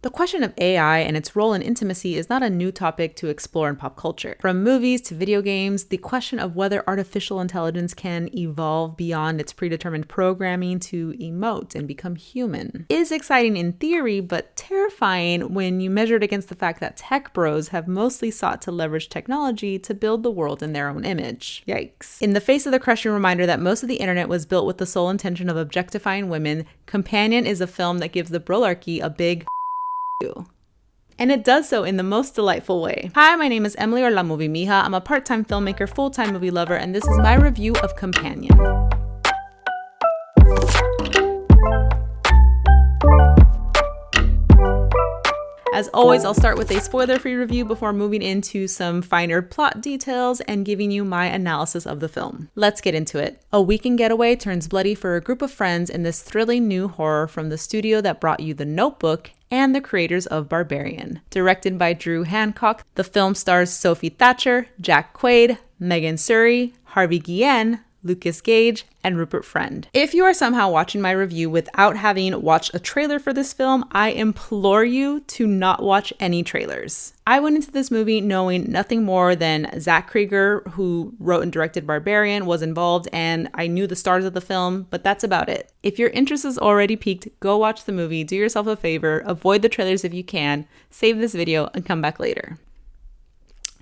The question of AI and its role in intimacy is not a new topic to explore in pop culture. From movies to video games, the question of whether artificial intelligence can evolve beyond its predetermined programming to emote and become human is exciting in theory, but terrifying when you measure it against the fact that tech bros have mostly sought to leverage technology to build the world in their own image. Yikes. In the face of the crushing reminder that most of the internet was built with the sole intention of objectifying women, Companion is a film that gives the brolarchy a big and it does so in the most delightful way. Hi, my name is Emily or La Movie Mija. I'm a part-time filmmaker, full-time movie lover, and this is my review of Companion. As always, I'll start with a spoiler-free review before moving into some finer plot details and giving you my analysis of the film. Let's get into it. A weekend getaway turns bloody for a group of friends in this thrilling new horror from the studio that brought you The Notebook and the creators of Barbarian. Directed by Hancock, the film stars Sophie Thatcher, Jack Quaid, Megan Suri, Harvey Guillén, Lukas, Gage, and Rupert. If you are somehow watching my review without having watched a trailer for this film, I implore you to not watch any trailers. I went into this movie knowing nothing more than Zach Krieger, who wrote and directed Barbarian, was involved, and I knew the stars of the film, but that's about it. If your interest is already piqued, go watch the movie, do yourself a favor, avoid the trailers if you can, save this video, and come back later.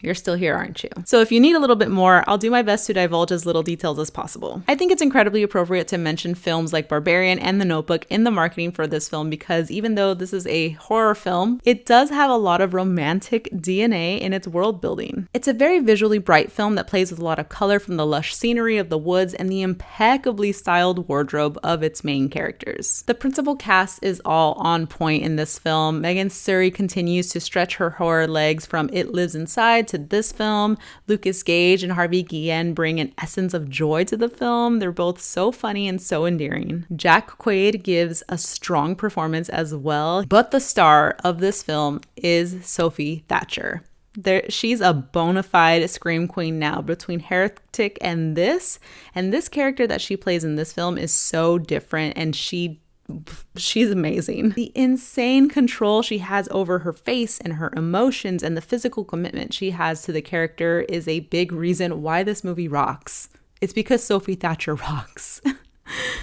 You're still here, aren't you? So if you need a little bit more, I'll do my best to divulge as little details as possible. I think it's incredibly appropriate to mention films like Barbarian and The Notebook in the marketing for this film because even though this is a horror film, it does have a lot of romantic DNA in its world building. It's a very visually bright film that plays with a lot of color from the lush scenery of the woods and the impeccably styled wardrobe of its main characters. The principal cast is all on point in this film. Megan Suri continues to stretch her horror legs from It Lives Inside to this film. Lukas, Gage, and Harvey Guillén bring an essence of joy to the film. They're both so funny and so endearing. Jack Quaid gives a strong performance as well, but the star of this film is Sophie Thatcher. She's a bona fide scream queen now. Between Heretic and this character that she plays in this film is so different, and she's amazing. The insane control she has over her face and her emotions and the physical commitment she has to the character is a big reason why this movie rocks. It's because Sophie Thatcher rocks.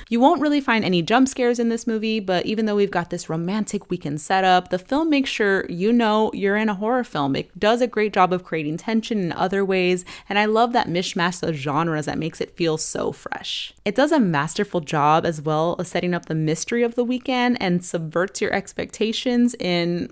You won't really find any jump scares in this movie, but even though we've got this romantic weekend setup, the film makes sure you know you're in a horror film. It does a great job of creating tension in other ways, and I love that mishmash of genres that makes it feel so fresh. It does a masterful job as well of setting up the mystery of the weekend and subverts your expectations in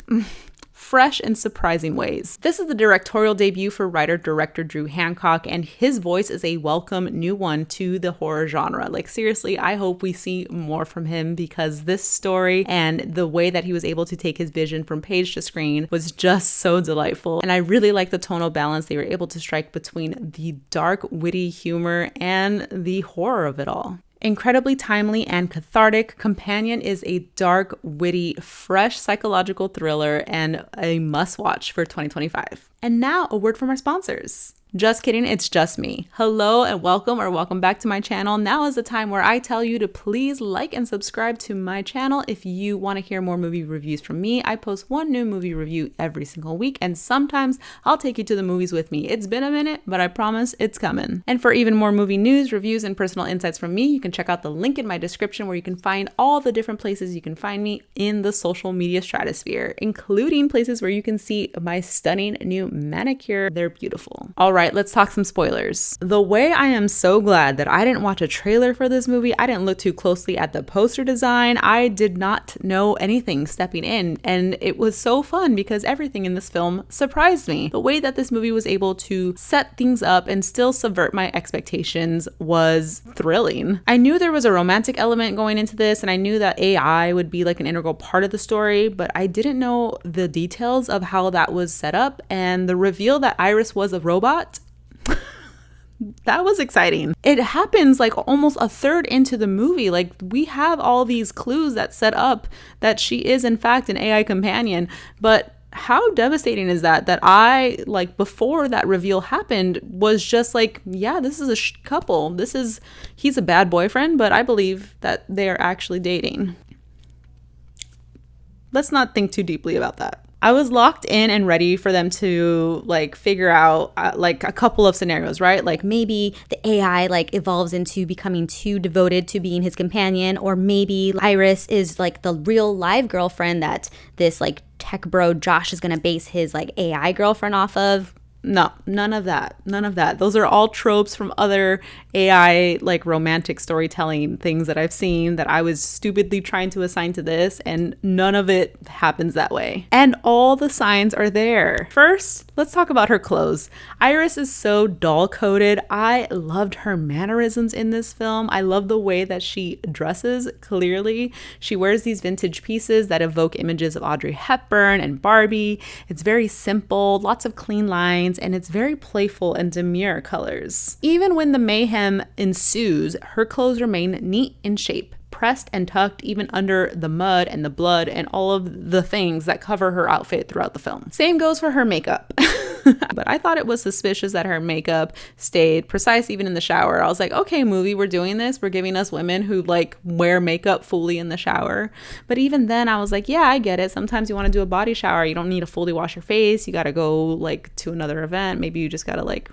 fresh and surprising ways. This is the directorial debut for writer-director Hancock, and his voice is a welcome new one to the horror genre. Like seriously, I hope we see more from him because this story and the way that he was able to take his vision from page to screen was just so delightful. And I really like the tonal balance they were able to strike between the dark, witty humor and the horror of it all. Incredibly timely and cathartic, Companion is a dark, witty, fresh psychological thriller and a must-watch for 2025. And now, a word from our sponsors. Just kidding, it's just me. Hello and welcome back to my channel. Now is the time where I tell you to please like and subscribe to my channel if you want to hear more movie reviews from me. I post one new movie review every single week, and sometimes I'll take you to the movies with me. It's been a minute, but I promise it's coming. And for even more movie news, reviews, and personal insights from me, you can check out the link in my description where you can find all the different places you can find me in the social media stratosphere, including places where you can see my stunning new manicure. They're beautiful. All right. Let's talk some spoilers. The way I am so glad that I didn't watch a trailer for this movie, I didn't look too closely at the poster design. I did not know anything stepping in, and it was so fun because everything in this film surprised me. The way that this movie was able to set things up and still subvert my expectations was thrilling. I knew there was a romantic element going into this, and I knew that AI would be like an integral part of the story, but I didn't know the details of how that was set up, and the reveal that Iris was a robot, that was exciting. It happens like almost a third into the movie. Like we have all these clues that set up that she is in fact an AI companion, but how devastating is that I, like, before that reveal happened, was just like, yeah, this is a couple. He's a bad boyfriend, but I believe that they are actually dating. let's not think too deeply about that. I was locked in and ready for them to like figure out like a couple of scenarios, right? Like maybe the AI like evolves into becoming too devoted to being his companion, or maybe Iris is like the real live girlfriend that this like tech bro Josh is going to base his like AI girlfriend off of. No, none of that. None of that. Those are all tropes from other AI, like romantic storytelling things that I've seen that I was stupidly trying to assign to this, and none of it happens that way. And all the signs are there. First, let's talk about her clothes. Iris is so doll-coded. I loved her mannerisms in this film. I love the way that she dresses, clearly. She wears these vintage pieces that evoke images of Audrey Hepburn and Barbie. It's very simple, lots of clean lines, and it's very playful and demure colors. Even when the mayhem ensues, her clothes remain neat in shape, pressed and tucked even under the mud and the blood and all of the things that cover her outfit throughout the film. Same goes for her makeup. But I thought it was suspicious that her makeup stayed precise even in the shower. I was like, okay, movie, we're doing this. We're giving us women who like wear makeup fully in the shower. But even then I was like, yeah, I get it. Sometimes you want to do a body shower. You don't need to fully wash your face. You got to go like to another event. Maybe you just got to like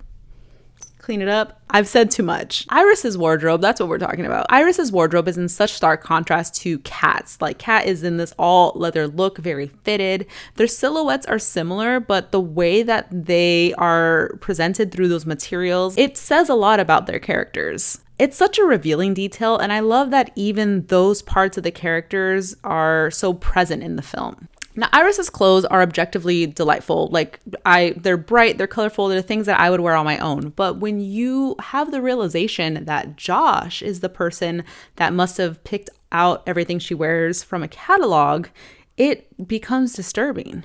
clean it up. I've said too much. Iris's wardrobe, that's what we're talking about. Iris's wardrobe is in such stark contrast to Kat's. Like Kat is in this all leather look, very fitted. Their silhouettes are similar, but the way that they are presented through those materials, it says a lot about their characters. It's such a revealing detail, and I love that even those parts of the characters are so present in the film. Now, Iris's clothes are objectively delightful. Like, they're bright, they're colorful, they're things that I would wear on my own. But when you have the realization that Josh is the person that must have picked out everything she wears from a catalog, it becomes disturbing.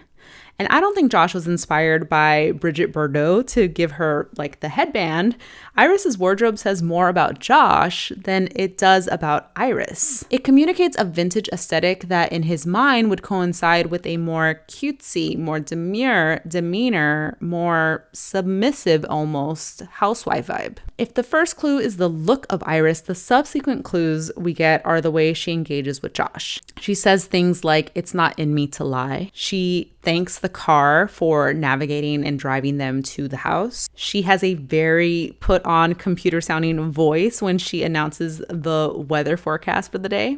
And I don't think Josh was inspired by Brigitte Bardot to give her like the headband. Iris's wardrobe says more about Josh than it does about Iris. It communicates a vintage aesthetic that in his mind would coincide with a more cutesy, more demure demeanor, more submissive almost housewife vibe. If the first clue is the look of Iris, the subsequent clues we get are the way she engages with Josh. She says things like, "It's not in me to lie." She thanks the car for navigating and driving them to the house. She has a very put on computer sounding voice when she announces the weather forecast for the day.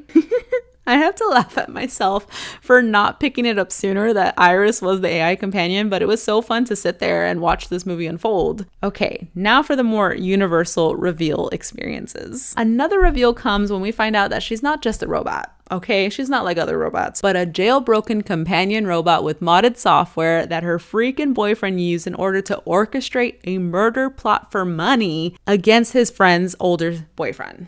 I have to laugh at myself for not picking it up sooner that Iris was the AI companion, but it was so fun to sit there and watch this movie unfold. Okay, now for the more universal reveal experiences. Another reveal comes when we find out that she's not just a robot. Okay, she's not like other robots, but a jailbroken companion robot with modded software that her freaking boyfriend used in order to orchestrate a murder plot for money against his friend's older boyfriend.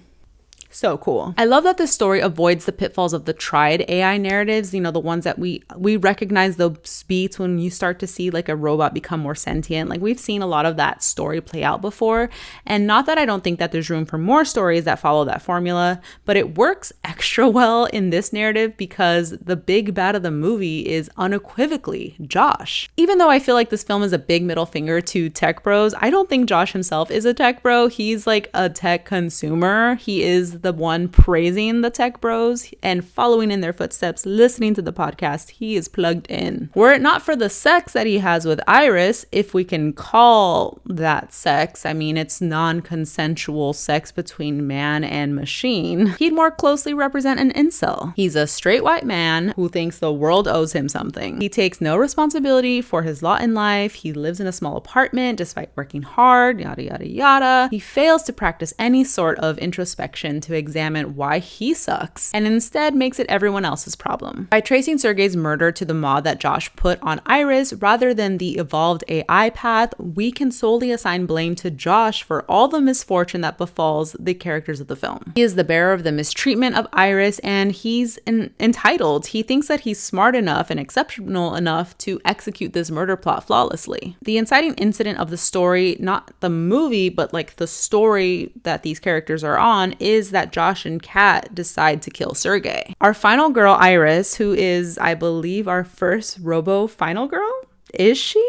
So cool. I love that this story avoids the pitfalls of the tried AI narratives, you know, the ones that we recognize those beats when you start to see like a robot become more sentient. Like we've seen a lot of that story play out before. And not that I don't think that there's room for more stories that follow that formula, but it works extra well in this narrative because the big bad of the movie is unequivocally Josh. Even though I feel like this film is a big middle finger to tech bros, I don't think Josh himself is a tech bro. He's like a tech consumer. He is the one praising the tech bros and following in their footsteps, listening to the podcast. He is plugged in. Were it not for the sex that he has with Iris, if we can call that sex, I mean, it's non-consensual sex between man and machine, he'd more closely represent an incel. He's a straight white man who thinks the world owes him something. He takes no responsibility for his lot in life. He lives in a small apartment despite working hard, yada, yada, yada. He fails to practice any sort of introspection to examine why he sucks and instead makes it everyone else's problem. By tracing Sergei's murder to the mod that Josh put on Iris rather than the evolved AI path, we can solely assign blame to Josh for all the misfortune that befalls the characters of the film. He is the bearer of the mistreatment of Iris and he's entitled. He thinks that he's smart enough and exceptional enough to execute this murder plot flawlessly. The inciting incident of the story, not the movie, but like the story that these characters are on, is that Josh and Kat decide to kill Sergei. Our final girl, Iris, who is, I believe, our first robo final girl? Is she?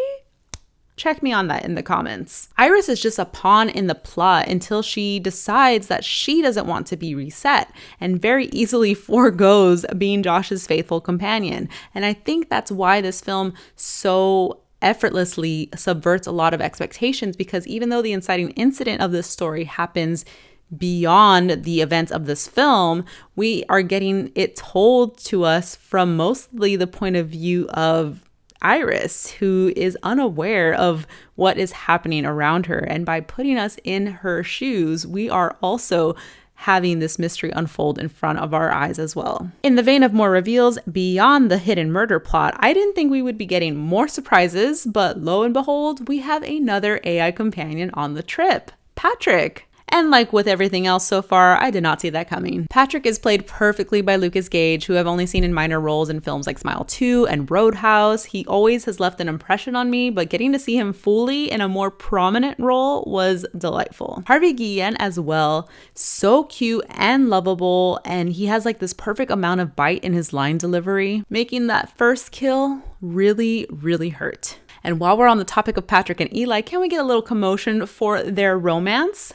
Check me on that in the comments. Iris is just a pawn in the plot until she decides that she doesn't want to be reset and very easily forgoes being Josh's faithful companion. And I think that's why this film so effortlessly subverts a lot of expectations, because even though the inciting incident of this story happens beyond the events of this film, we are getting it told to us from mostly the point of view of Iris, who is unaware of what is happening around her. And by putting us in her shoes, we are also having this mystery unfold in front of our eyes as well. In the vein of more reveals beyond the hidden murder plot, I didn't think we would be getting more surprises, but lo and behold, we have another AI companion on the trip, Patrick. And like with everything else so far, I did not see that coming. Patrick is played perfectly by Lukas Gage, who I've only seen in minor roles in films like Smile 2 and Roadhouse. He always has left an impression on me, but getting to see him fully in a more prominent role was delightful. Harvey Guillén as well, so cute and lovable, and he has like this perfect amount of bite in his line delivery, making that first kill really, really hurt. And while we're on the topic of Patrick and Eli, can we get a little commotion for their romance?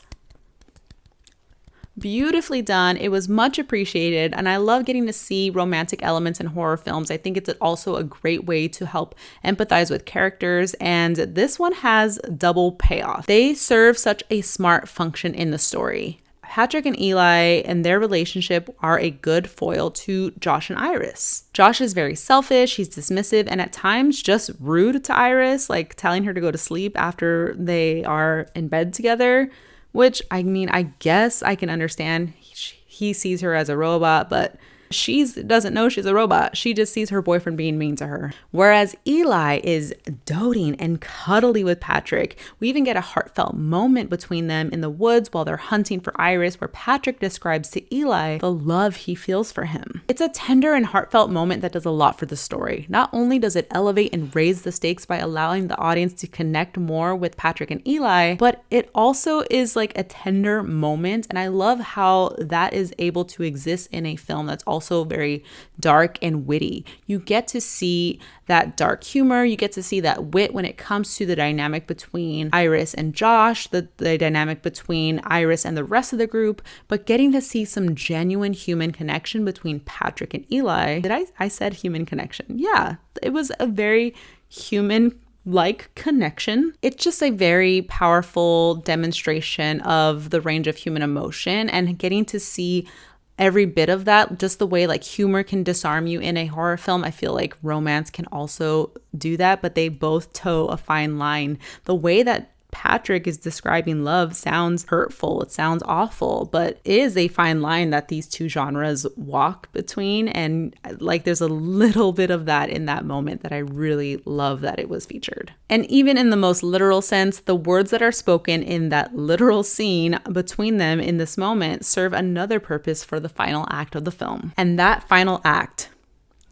Beautifully done. It was much appreciated, and I love getting to see romantic elements in horror films. I think it's also a great way to help empathize with characters, and this one has double payoff. They serve such a smart function in the story. Patrick and Eli and their relationship are a good foil to Josh and Iris. Josh is very selfish, he's dismissive, and at times just rude to Iris, like telling her to go to sleep after they are in bed together. Which, I mean, I guess I can understand. He sees her as a robot, but she doesn't know she's a robot. She just sees her boyfriend being mean to her. Whereas Eli is doting and cuddly with Patrick. We even get a heartfelt moment between them in the woods while they're hunting for Iris, where Patrick describes to Eli the love he feels for him. It's a tender and heartfelt moment that does a lot for the story. Not only does it elevate and raise the stakes by allowing the audience to connect more with Patrick and Eli, but it also is like a tender moment. And I love how that is able to exist in a film that's also very dark and witty. You get to see that dark humor, you get to see that wit when it comes to the dynamic between Iris and Josh, the dynamic between Iris and the rest of the group, but getting to see some genuine human connection between Patrick and Eli. I said human connection? Yeah, it was a very human connection. It's just a very powerful demonstration of the range of human emotion, and getting to see every bit of that, just the way like humor can disarm you in a horror film. I feel like romance can also do that, but they both toe a fine line. The way that Patrick is describing love sounds hurtful, it sounds awful, but it is a fine line that these two genres walk between. And like there's a little bit of that in that moment that I really love that it was featured. And even in the most literal sense, the words that are spoken in that literal scene between them in this moment serve another purpose for the final act of the film. And that final act,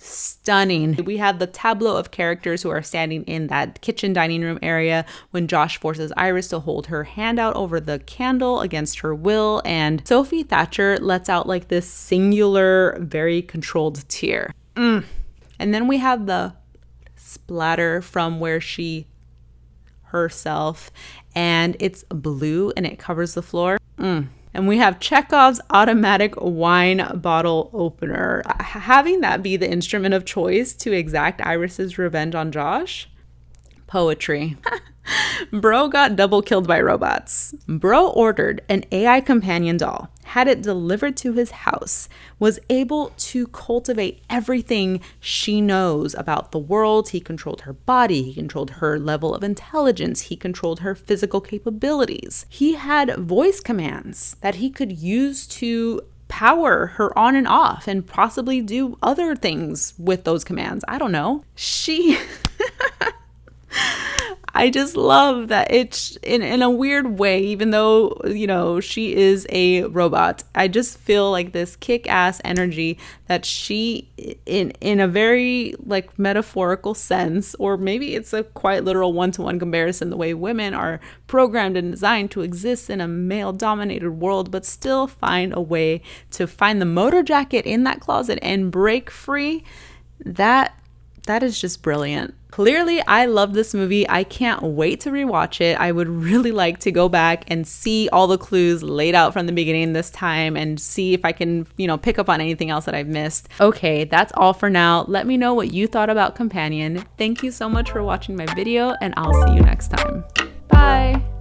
stunning. We have the tableau of characters who are standing in that kitchen dining room area when Josh forces Iris to hold her hand out over the candle against her will, and Sophie Thatcher lets out like this singular, very controlled tear. And then we have the splatter from where she herself, and it's blue and it covers the floor. And we have Chekhov's automatic wine bottle opener. Having that be the instrument of choice to exact Iris's revenge on Josh? Poetry. Bro got double killed by robots. Bro ordered an AI companion doll, had it delivered to his house, was able to cultivate everything she knows about the world. He controlled her body, he controlled her level of intelligence, he controlled her physical capabilities. He had voice commands that he could use to power her on and off and possibly do other things with those commands. I don't know. I just love that it's in a weird way, even though, you know, she is a robot. I just feel like this kick-ass energy that she, in a very like metaphorical sense, or maybe it's a quite literal one-to-one comparison, the way women are programmed and designed to exist in a male-dominated world, but still find a way to find the motor jacket in that closet and break free. That That is just brilliant. Clearly, I love this movie. I can't wait to rewatch it. I would really like to go back and see all the clues laid out from the beginning this time and see if I can, pick up on anything else that I've missed. Okay, that's all for now. Let me know what you thought about Companion. Thank you so much for watching my video, and I'll see you next time. Bye!